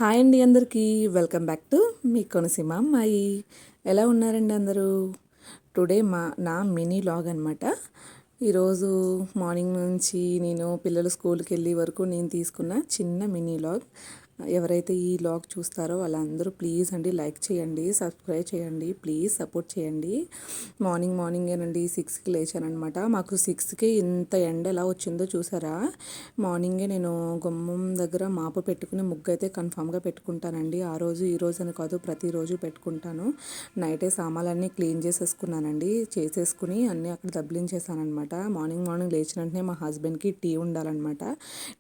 Hi అండి అందరికీ welcome back to me Konaseema అమ్మాయి. ఎలా ఉన్నారండి అందరూ? టుడే నా మినీ లాగ్ అనమాట. ఈరోజు మార్నింగ్ నుంచి నేను పిల్లలు స్కూల్కి వెళ్ళే వరకు నేను తీసుకున్న చిన్న మినీ లాగ్. ఎవరైతే ఈ లాగ్ చూస్తారో వాళ్ళందరూ ప్లీజ్ అండి లైక్ చేయండి, సబ్స్క్రైబ్ చేయండి, ప్లీజ్ సపోర్ట్ చేయండి. మార్నింగేనండి 6కి లేచానమాట. మాకు 6కి ఇంత ఎండ ఎలా వచ్చిందో చూసారా? మార్నింగే నేను గుమ్మం దగ్గర మాపు పెట్టుకుని ముగ్గు అయితే కన్ఫామ్గా పెట్టుకుంటానండి. ఆ రోజు ఈ రోజు అని కాదు, ప్రతిరోజు పెట్టుకుంటాను. నైటే సామాన్లన్నీ క్లీన్ చేసేసుకున్నానండి, చేసేసుకుని అన్నీ అక్కడ దబ్లించేసానమాట. మార్నింగ్ లేచిన వెంటనే మా హస్బెండ్కి టీ ఉండాలన్నమాట.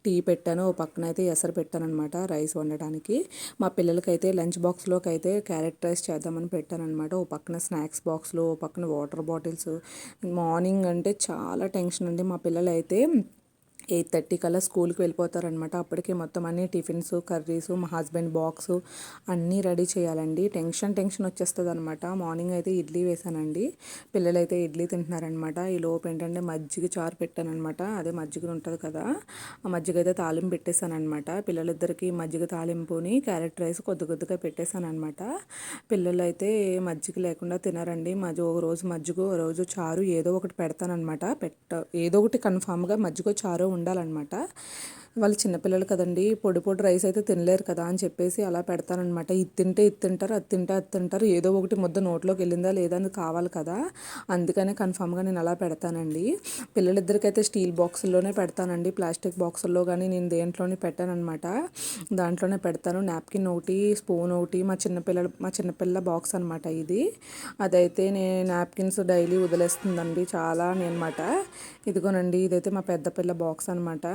టీ పెట్టాను, ఓ పక్కన అయితే ఎసరు పెట్టానమాట రైస్ వండడానికి. మా పిల్లలకైతే లంచ్ బాక్స్లోకి అయితే క్యారెట్ రైస్ చేద్దామని పెట్టానమాట. ఓ పక్కన స్నాక్స్ బాక్స్లో, ఓ పక్కన వాటర్ బాటిల్స్. మార్నింగ్ అంటే చాలా టెన్షన్ అండి. మా పిల్లలు అయితే 8:30 కల్లా స్కూల్కి వెళ్ళిపోతారనమాట. అప్పటికే మొత్తం అన్ని టిఫిన్స్, కర్రీస్, మా హస్బెండ్ బాక్స్ అన్నీ రెడీ చేయాలండి. టెన్షన్ వచ్చేస్తుంది అనమాట. మార్నింగ్ అయితే ఇడ్లీ వేసానండి. పిల్లలైతే ఇడ్లీ తింటున్నారనమాట. ఈ లోపు ఏంటంటే మజ్జిగ చారు పెట్టానమాట. అదే మజ్జిగ ఉంటుంది కదా, ఆ మజ్జిగ అయితే తాలింపు పెట్టేశానమాట. పిల్లలిద్దరికి మజ్జిగ తాలింపుని క్యారెట్ రైస్ కొద్దిగా పెట్టేశానమాట. పిల్లలు అయితే మజ్జిగ లేకుండా తినారండి. ఒక రోజు మజ్జిగ, ఒక రోజు చారు ఏదో ఒకటి పెడతానమాట. ఏదో ఒకటి కన్ఫామ్గా మజ్జిగ చారు ఉండాలన్నమాట. వాళ్ళు చిన్నపిల్లలు కదండి, పొడి రైస్ అయితే తినలేరు కదా అని చెప్పేసి అలా పెడతానమాట. ఇది తింటారు, అది తింటారు, ఏదో ఒకటి ముద్ద నోట్లోకి వెళ్ళిందా లేదా అని కావాలి కదా, అందుకనే కన్ఫామ్గా నేను అలా పెడతానండి. పిల్లలిద్దరికైతే స్టీల్ బాక్సుల్లోనే పెడతానండి, ప్లాస్టిక్ బాక్సుల్లో కానీ నేను దేంట్లోనే పెట్టానమాట. దాంట్లోనే పెడతాను. నాప్కిన్ ఒకటి, స్పూన్ ఒకటి, మా చిన్నపిల్ల బాక్స్ అనమాట ఇది. అదైతే నేను నాప్కిన్స్ డైలీ వదిలేస్తుందండి చాలా అనమాట. ఇదిగోనండి, ఇదైతే మా పెద్ద పిల్ల బాక్స్ అనమాట.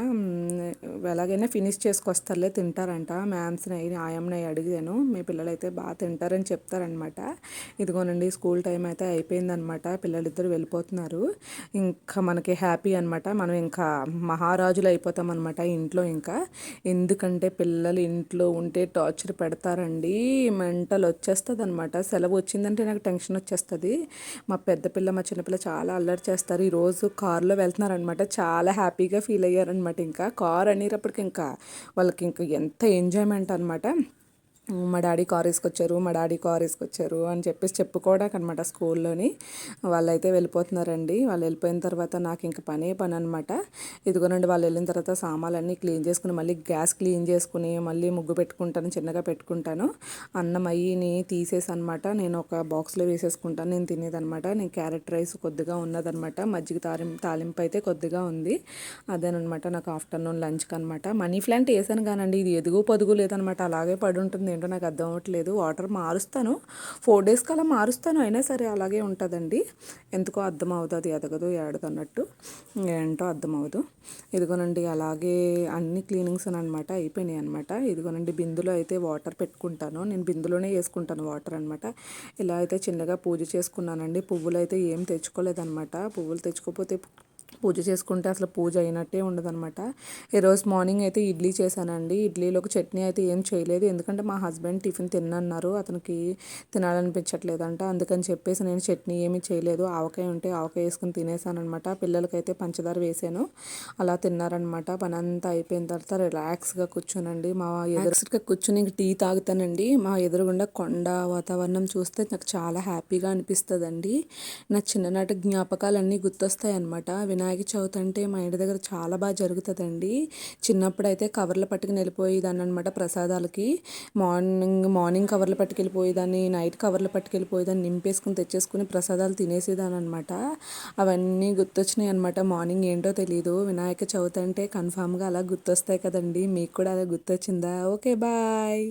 ఎలాగైనా ఫినిష్ చేసుకొస్తారులే, తింటారంట. మ్యామ్స్ని ఆయమ్మని అడిగాను, మీ పిల్లలు అయితే బాగా తింటారని చెప్తారనమాట. ఇదిగోనండి, స్కూల్ టైం అయితే అయిపోయిందనమాట. పిల్లలిద్దరు వెళ్ళిపోతున్నారు. ఇంకా మనకి హ్యాపీ అనమాట. మనం ఇంకా మహారాజులు అయిపోతాం అనమాట ఇంట్లో. ఇంకా ఎందుకంటే పిల్లలు ఇంట్లో ఉంటే టార్చర్ పెడతారండి, మెంటల్ వచ్చేస్తుంది అనమాట. సెలవు వచ్చిందంటే నాకు టెన్షన్ వచ్చేస్తుంది. మా పెద్ద పిల్ల, మా చిన్నపిల్ల చాలా అల్లరి చేస్తారు. ఈరోజు కారులో వెళ్తున్నారనమాట. చాలా హ్యాపీగా ఫీల్ అయ్యారనమాట. ఇంకా కార్ అనేటప్పటికి ఇంకా వాళ్ళకి ఇంకా ఎంత ఎంజాయ్మెంట్ అనమాట. మా డాడీ కార్ వేసుకొచ్చారు అని చెప్పేసి చెప్పుకోవడానికి అనమాట. స్కూల్లోని వాళ్ళైతే వెళ్ళిపోతున్నారండి. వాళ్ళు వెళ్ళిపోయిన తర్వాత నాకు ఇంకా పని అనమాట. ఇదిగోనండి, వాళ్ళు వెళ్ళిన తర్వాత సామాన్లన్నీ క్లీన్ చేసుకుని, మళ్ళీ గ్యాస్ క్లీన్ చేసుకుని, మళ్ళీ ముగ్గు పెట్టుకుంటాను, చిన్నగా పెట్టుకుంటాను. అన్నం అయ్యిని తీసేసి అనమాట నేను ఒక బాక్స్లో వేసేసుకుంటాను. నేను తినేదనమాట. నేను క్యారెట్ రైస్ కొద్దిగా ఉన్నదనమాట, మజ్జిగ తాలింపు అయితే కొద్దిగా ఉంది. అదేనమాట నాకు ఆఫ్టర్నూన్ లంచ్కి అనమాట. మనీ ప్లాంట్ వేసాను కానండి, ఇది ఎదుగు పొదుగు లేదనమాట, అలాగే పడి ఉంటుంది. ఏంటో నాకు అర్థం అవ్వట్లేదు. వాటర్ మారుస్తాను, 4 డేస్కి అలా మారుస్తాను, అయినా సరే అలాగే ఉంటుందండి. ఎందుకో అర్థం అవుతుంది, ఎదగదు ఏడదు అన్నట్టు, ఏంటో అర్థం అవ్వదు. ఇదిగోనండి, అలాగే అన్ని క్లీనింగ్స్ అనమాట అయిపోయినాయి అనమాట. ఇదిగోనండి, బిందులో అయితే వాటర్ పెట్టుకుంటాను. నేను బిందులోనే వేసుకుంటాను వాటర్ అనమాట. ఇలా అయితే చిన్నగా పూజ చేసుకున్నానండి. పువ్వులు అయితే ఏం తెచ్చుకోలేదనమాట. పువ్వులు తెచ్చుకోకపోతే పూజ చేసుకుంటే అసలు పూజ అయినట్టే ఉండదనమాట. ఈరోజు మార్నింగ్ అయితే ఇడ్లీ చేశానండి. ఇడ్లీలోకి చట్నీ అయితే ఏం చేయలేదు, ఎందుకంటే మా హస్బెండ్ టిఫిన్ తిన్నన్నారు, అతనికి తినాలనిపించట్లేదంట. అందుకని చెప్పేసి నేను చట్నీ ఏమీ చేయలేదు. ఆవకాయ ఉంటే ఆవకాయ వేసుకుని తినేసానమాట. పిల్లలకైతే పంచదార వేసాను, అలా తిన్నారనమాట. పని అంతా అయిపోయిన తర్వాత రిలాక్స్గా కూర్చోనండి. రిలాక్స్గా కూర్చొని టీ తాగుతానండి. మా ఎదురుగుండా కొండ వాతావరణం చూస్తే నాకు చాలా హ్యాపీగా అనిపిస్తుందండి. నా చిన్ననాటి జ్ఞాపకాలన్నీ గుర్తొస్తాయి అనమాట. వినాయక చవితి అంటే మా ఇంటి దగ్గర చాలా బాగా జరుగుతుందండి. చిన్నప్పుడు అయితే కవర్లు పట్టుకుని వెళ్ళిపోయేదాన్ని అనమాట ప్రసాదాలకి. మార్నింగ్ కవర్లు పట్టుకెళ్ళిపోయేదాన్ని, నైట్ కవర్లు పట్టుకెళ్ళిపోయేదాన్ని, నింపేసుకుని తెచ్చేసుకుని ప్రసాదాలు తినేసేదాన్ని అనమాట. అవన్నీ గుర్తొచ్చినాయి అనమాట. మార్నింగ్ ఏంటో తెలియదు, వినాయక చవితి అంటే కన్ఫామ్గా అలా గుర్తొస్తాయి కదండి. మీకు కూడా అలా గుర్తొచ్చిందా? Okay, bye.